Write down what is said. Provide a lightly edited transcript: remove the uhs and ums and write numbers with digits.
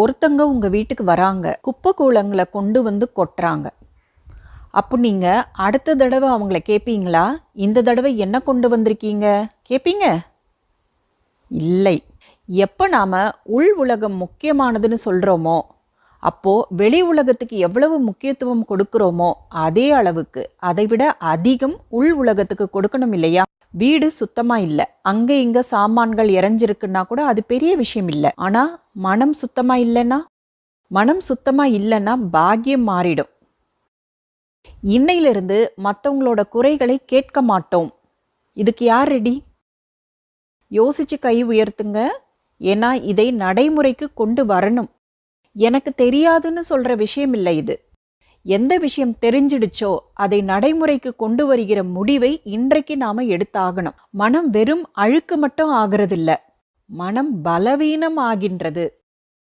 ஒருத்தங்க உங்கள் வீட்டுக்கு வராங்க, குப்பை கூளங்களை கொண்டு வந்து கொட்டுறாங்க. அப்போ நீங்கள் அடுத்த தடவை அவங்கள கேட்பீங்களா, இந்த தடவை என்ன கொண்டு வந்திருக்கீங்க கேட்பீங்க? இல்லை. எப்போ நாம் உள் உலகம் முக்கியமானதுன்னு சொல்கிறோமோ, அப்போது வெளி உலகத்துக்கு எவ்வளவு முக்கியத்துவம் கொடுக்குறோமோ அதே அளவுக்கு அதைவிட அதிகம் உள் உலகத்துக்கு கொடுக்கணும் இல்லையா? வீடு சுத்தமாக இல்லை, அங்கே இங்கே சாமான்கள் இறஞ்சிருக்குன்னா கூட அது பெரிய விஷயம் இல்லை. ஆனால் மனம் சுத்தமாக இல்லைன்னா பாக்கியம் மாறிடும். இன்னையிலிருந்து மற்றவங்களோட குறைகளை கேட்க மாட்டோம். இதுக்கு யார் ரெடி? யோசிச்சு கை உயர்த்துங்க. ஏன்னா இதை நடைமுறைக்கு கொண்டு வரணும். எனக்கு தெரியாதுன்னு சொல்ற விஷயம் இல்லை இது. எந்த விஷயம் தெரிஞ்சிடுச்சோ அதை நடைமுறைக்கு கொண்டு வருகிற முடிவை இன்றைக்கு நாம எடுத்தாகணும். மனம் வெறும் அழுக்கு மட்டும் ஆகிறதில்ல, மனம் பலவீனம் ஆகின்றது.